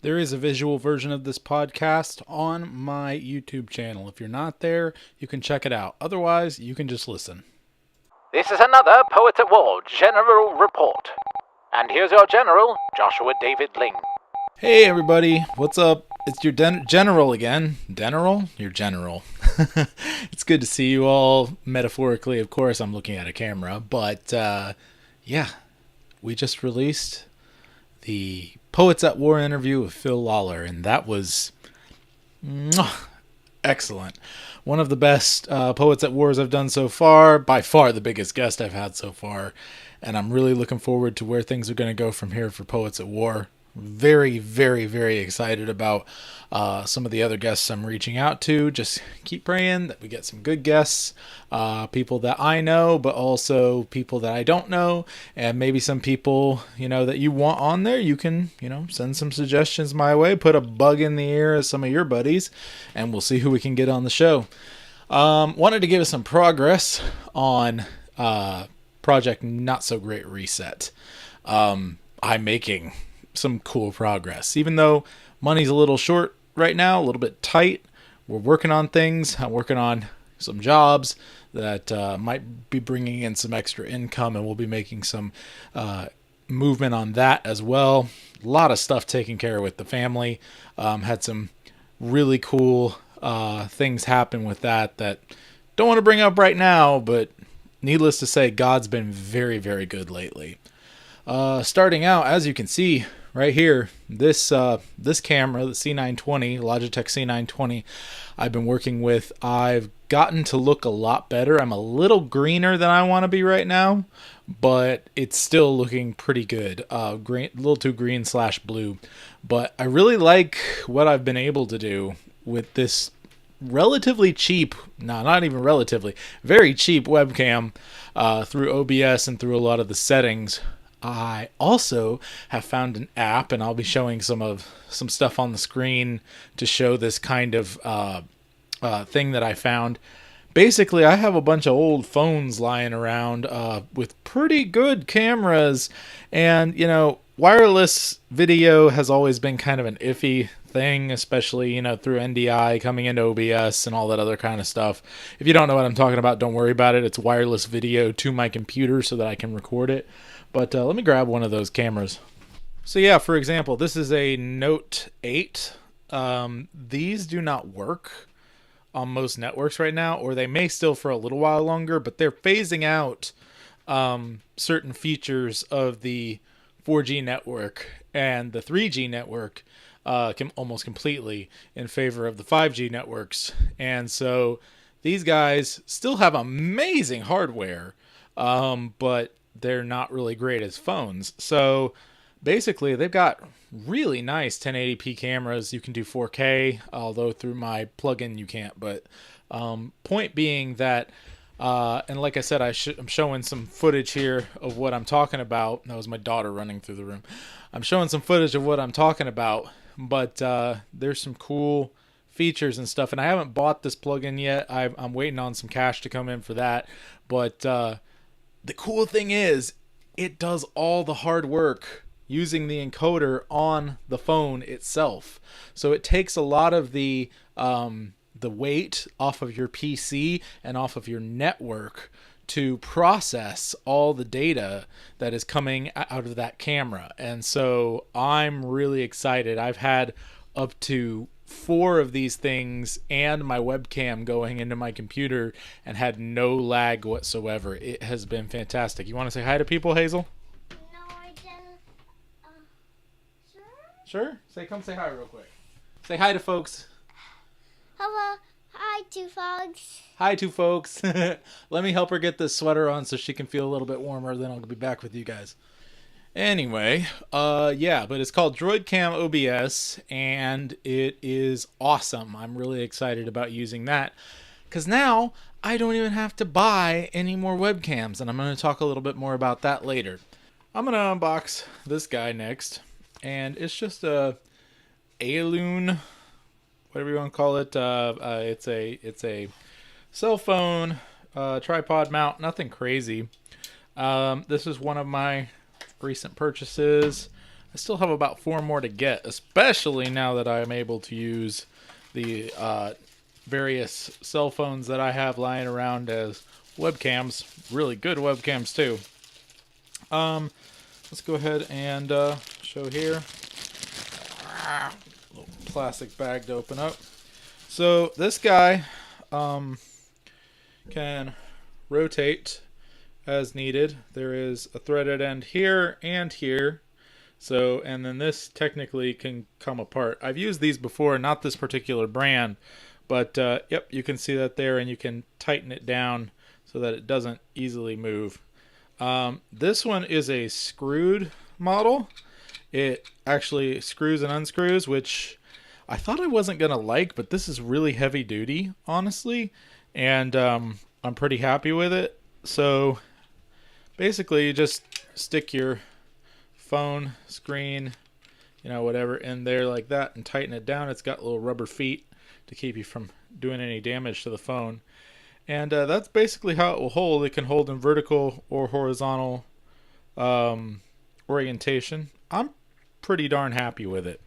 There is a visual version of this podcast on my YouTube channel. If you're not there, you can check it out. Otherwise, you can just listen. This is another Poets at War General Report. And here's your General, Joshua David Ling. Hey everybody, what's up? It's your General again. General? Your General. It's good to see you all. Metaphorically, of course, I'm looking at a camera. But, yeah, we just released the Poets at War interview with Phil Lollar, and that was excellent. One of the best Poets at Wars I've done so far, by far the biggest guest I've had so far, and I'm really looking forward to where things are going to go from here for Poets at War. Very, very, very excited about some of the other guests I'm reaching out to. Just keep praying that we get some good guests, people that I know, but also people that I don't know, and maybe some people, that you want on there. You can, send some suggestions my way, put a bug in the ear of some of your buddies, and we'll see who we can get on the show. Wanted to give us some progress on Project Not So Great Reset. I'm making some cool progress, even though money's a little short right now, a little bit tight. We're working on things. I'm working on some jobs that might be bringing in some extra income, and we'll be making some movement on that as well. A lot of stuff taken care of with the family. Had some really cool things happen with that don't want to bring up right now, but needless to say, God's been very, very good lately. Starting out, as you can see right here, this camera, the C920, Logitech C920, I've been working with. I've gotten to look a lot better. I'm a little greener than I want to be right now, but it's still looking pretty good. Green, a little too green/blue, but I really like what I've been able to do with this relatively cheap, no, not even relatively, very cheap webcam through OBS and through a lot of the settings. I also have found an app, and I'll be showing some stuff on the screen to show this kind of thing that I found. Basically, I have a bunch of old phones lying around with pretty good cameras, and wireless video has always been kind of an iffy thing, especially through NDI coming into OBS and all that other kind of stuff. If you don't know what I'm talking about, don't worry about it. It's wireless video to my computer so that I can record it. But let me grab one of those cameras. So yeah, for example, this is a Note 8. These do not work on most networks right now, or they may still for a little while longer, but they're phasing out certain features of the 4G network and the 3G network almost completely in favor of the 5G networks. And so these guys still have amazing hardware, but they're not really great as phones. So basically, they've got really nice 1080p cameras. You can do 4K, although through my plugin you can't. But point being that, and like I said, I'm showing some footage here of what I'm talking about. That was my daughter running through the room. I'm showing some footage of what I'm talking about, but there's some cool features and stuff. And I haven't bought this plugin yet. I'm waiting on some cash to come in for that. But the cool thing is, it does all the hard work using the encoder on the phone itself. So it takes a lot of the weight off of your PC and off of your network to process all the data that is coming out of that camera. And so I'm really excited. I've had up to 4 of these things and my webcam going into my computer and had no lag whatsoever. It has been fantastic. You want to say hi to people, Hazel? No, I didn't. Sure? Sure? Come say hi real quick. Say hi to folks. Hello. Hi, two folks. Hi to folks. Let me help her get this sweater on so she can feel a little bit warmer, then I'll be back with you guys. Anyway, yeah, but it's called DroidCam OBS, and it is awesome. I'm really excited about using that, because now I don't even have to buy any more webcams, and I'm going to talk a little bit more about that later. I'm going to unbox this guy next, and it's just a Aeolune, whatever you want to call it. It's a cell phone tripod mount, nothing crazy. This is one of my recent purchases. I still have about 4 more to get, especially now that I am able to use the various cell phones that I have lying around as webcams. Really good webcams too. Let's go ahead and show here. Little plastic bag to open up. So this guy can rotate as needed. There is a threaded end here and here. So, and then this technically can come apart. I've used these before, not this particular brand, but yep, you can see that there, and you can tighten it down so that it doesn't easily move. This one is a screwed model. It actually screws and unscrews, which I thought I wasn't going to like, but this is really heavy duty, honestly, and I'm pretty happy with it. So basically you just stick your phone screen, you know, whatever, in there like that and tighten it down. It's got little rubber feet to keep you from doing any damage to the phone. And that's basically how it will hold. It can hold in vertical or horizontal orientation. I'm pretty darn happy with it.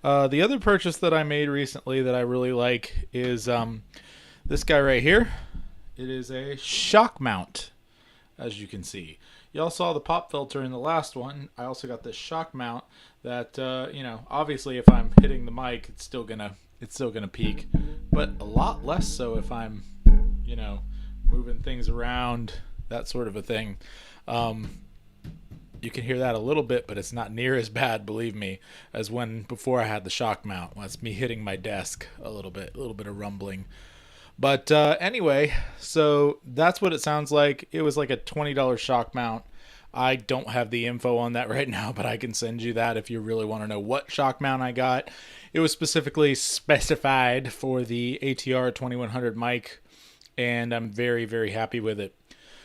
The other purchase that I made recently that I really like is this guy right here. It is a shock mount, as you can see. Y'all saw the pop filter in the last one. I also got this shock mount that you know, obviously if I'm hitting the mic, it's still gonna peak, but a lot less so if I'm, you know, moving things around, that sort of a thing. You can hear that a little bit, but it's not near as bad, believe me, as when before I had the shock mount. Well, it's me hitting my desk a little bit of rumbling. But anyway, so that's what it sounds like. It was like a $20 shock mount. I don't have the info on that right now, but I can send you that if you really want to know what shock mount I got. It was specifically specified for the ATR 2100 mic, and I'm very, very happy with it.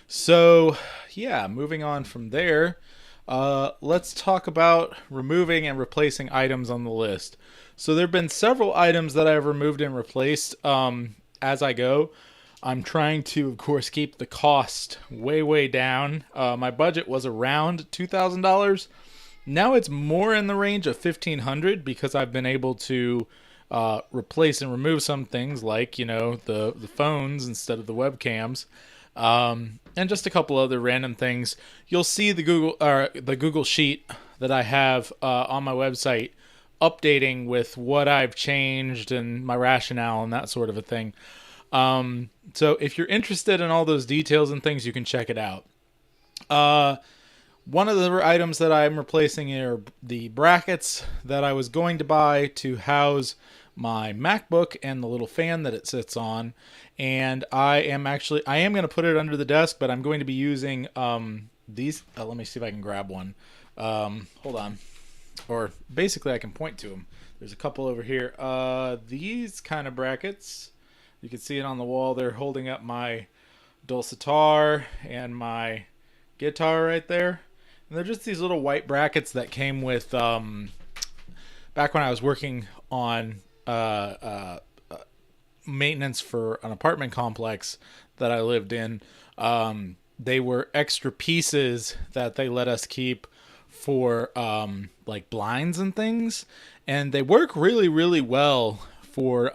So, yeah, moving on from there, let's talk about removing and replacing items on the list. So there have been several items that I've removed and replaced as I go. I'm trying to, of course, keep the cost way, way down. My budget was around $2,000. Now it's more in the range of $1,500 because I've been able to replace and remove some things like, you know, the phones instead of the webcams, and just a couple other random things. You'll see the Google Sheet that I have on my website updating with what I've changed and my rationale and that sort of a thing. So if you're interested in all those details and things, you can check it out. One of the items that I'm replacing are the brackets that I was going to buy to house my MacBook and the little fan that it sits on. And I am going to put it under the desk, but I'm going to be using these. Let me see if I can grab one. Hold on. Or basically I can point to them. There's a couple over here. These kind of brackets. You can see it on the wall. They're holding up my dulcitar and my guitar right there. And they're just these little white brackets that came with, back when I was working on maintenance for an apartment complex that I lived in. They were extra pieces that they let us keep for like blinds and things. And they work really, really well for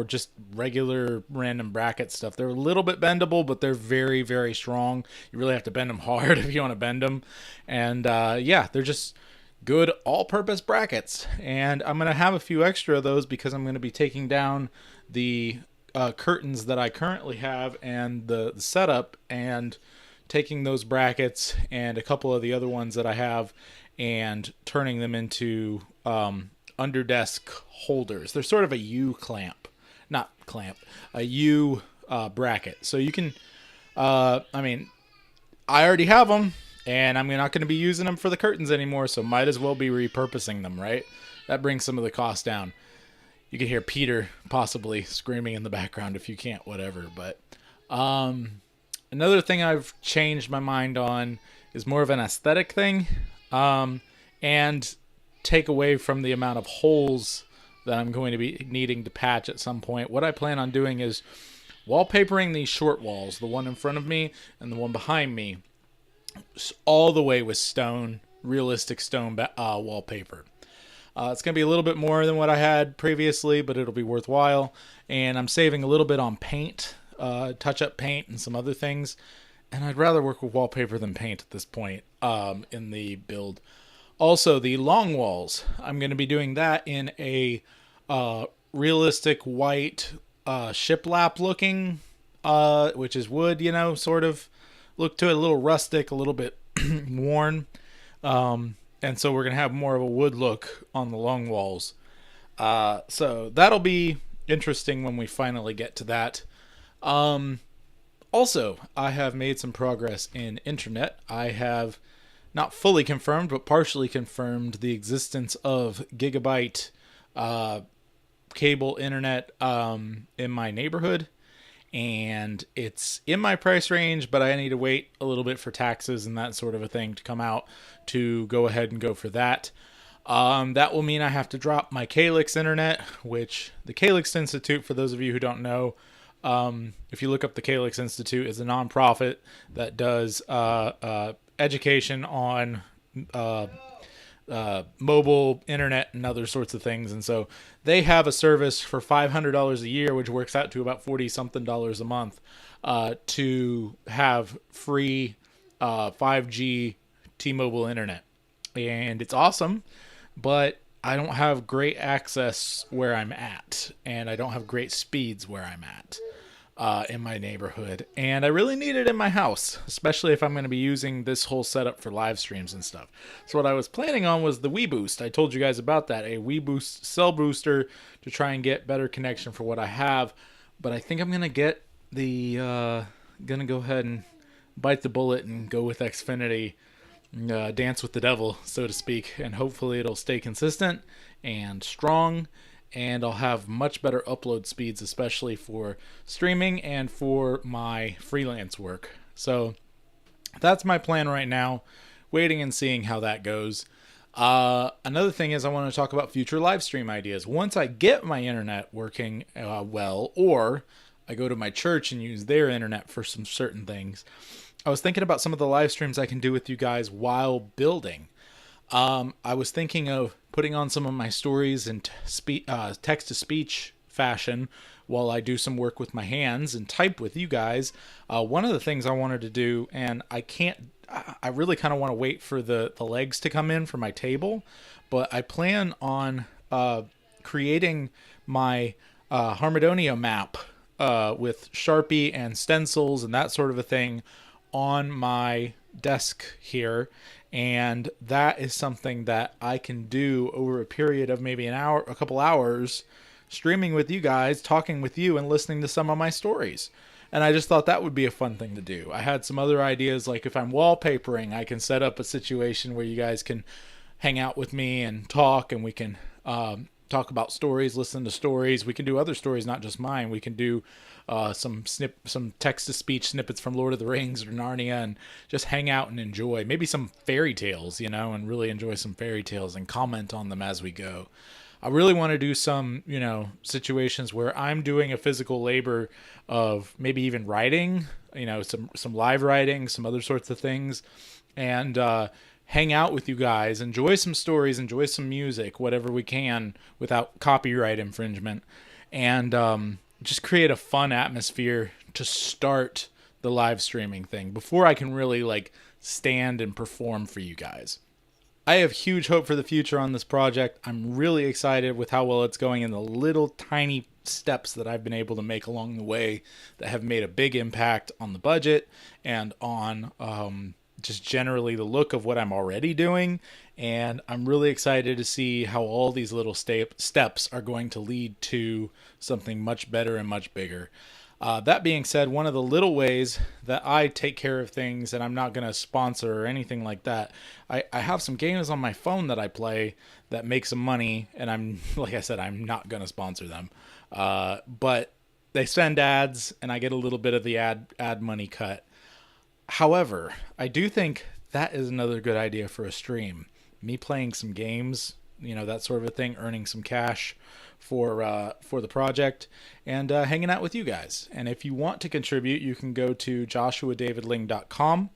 just regular random bracket stuff. They're a little bit bendable, but they're very, very strong. You really have to bend them hard if you want to bend them. And yeah, they're just good all-purpose brackets. And I'm going to have a few extra of those because I'm going to be taking down the curtains that I currently have and the setup, and taking those brackets and a couple of the other ones that I have and turning them into under desk holders. They're sort of a U bracket. So you can, I mean, I already have them and I'm not going to be using them for the curtains anymore. So might as well be repurposing them, right? That brings some of the cost down. You can hear Peter possibly screaming in the background. If you can't, whatever. But, another thing I've changed my mind on is more of an aesthetic thing, and take away from the amount of holes that I'm going to be needing to patch at some point. What I plan on doing is wallpapering these short walls, the one in front of me and the one behind me, all the way with stone realistic stone wallpaper. It's going to be a little bit more than what I had previously, but it'll be worthwhile. And I'm saving a little bit on paint, touch-up paint, and some other things. And I'd rather work with wallpaper than paint at this point in the build. Also, the long walls. I'm going to be doing that in a realistic white shiplap looking, which is wood, sort of look to it, a little rustic, a little bit worn. And so we're going to have more of a wood look on the long walls. So that'll be interesting when we finally get to that. Also, I have made some progress in internet. I have not fully confirmed, but partially confirmed the existence of gigabyte cable internet in my neighborhood. And it's in my price range, but I need to wait a little bit for taxes and that sort of a thing to come out to go ahead and go for that. That will mean I have to drop my Calyx internet, which the Calyx Institute, for those of you who don't know, if you look up the Calyx Institute, is a nonprofit that does education on mobile internet and other sorts of things. And so they have a service for $500 a year, which works out to about $40-something a month, to have free 5G T-Mobile internet. And it's awesome, but I don't have great access where I'm at, and I don't have great speeds where I'm at in my neighborhood. And I really need it in my house, especially if I'm going to be using this whole setup for live streams and stuff. So what I was planning on was the WeBoost. I told you guys about that, a WeBoost cell booster to try and get better connection for what I have. But I think I'm going to get the, going to go ahead and bite the bullet and go with Xfinity. Dance with the devil, so to speak, and hopefully it'll stay consistent and strong, and I'll have much better upload speeds, especially for streaming and for my freelance work. So that's my plan right now, waiting and seeing how that goes. Another thing is I want to talk about future live stream ideas. Once I get my internet working well, or I go to my church and use their internet for some certain things, I was thinking about some of the live streams I can do with you guys while building. I was thinking of putting on some of my stories in text-to-speech fashion while I do some work with my hands and type with you guys. One of the things I wanted to do, and I really kind of want to wait for the legs to come in for my table, but I plan on creating my Harmodonia map with Sharpie and stencils and that sort of a thing on my desk here, and that is something that I can do over a period of maybe a couple hours, streaming with you guys, talking with you, and listening to some of my stories. And I just thought that would be a fun thing to do. I had some other ideas, like if I'm wallpapering, I can set up a situation where you guys can hang out with me and talk, and we can talk about stories, listen to stories. We can do other stories, not just mine. We can do some text-to-speech snippets from Lord of the Rings or Narnia, and just hang out and enjoy. Maybe some fairy tales, and really enjoy some fairy tales and comment on them as we go. I really want to do some, situations where I'm doing a physical labor of maybe even writing, some live writing, some other sorts of things, and hang out with you guys, enjoy some stories, enjoy some music, whatever we can without copyright infringement, and just create a fun atmosphere to start the live streaming thing before I can really stand and perform for you guys. I have huge hope for the future on this project. I'm really excited with how well it's going and the little tiny steps that I've been able to make along the way that have made a big impact on the budget and on just generally the look of what I'm already doing. And I'm really excited to see how all these little steps are going to lead to something much better and much bigger. That being said, one of the little ways that I take care of things, and I'm not going to sponsor or anything like that, I have some games on my phone that I play that make some money, and like I said, I'm not going to sponsor them. But they send ads, and I get a little bit of the ad money cut. However, I do think that is another good idea for a stream. Me playing some games, that sort of a thing, earning some cash for the project, and hanging out with you guys. And if you want to contribute, you can go to joshuadavidling.com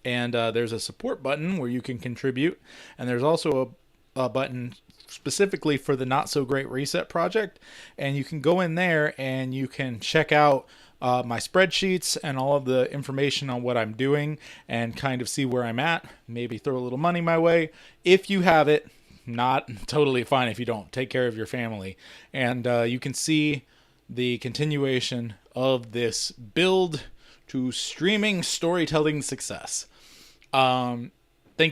And there's a support button where you can contribute. And there's also a button specifically for the Not So Great Reset project. And you can go in there and you can check out my spreadsheets and all of the information on what I'm doing and kind of see where I'm at. Maybe throw a little money my way. If you have it, not totally fine if you don't. Take care of your family. And you can see the continuation of this build to streaming storytelling success. Thank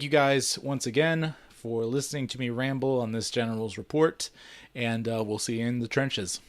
you guys once again for listening to me ramble on this General's Report, and we'll see you in the trenches.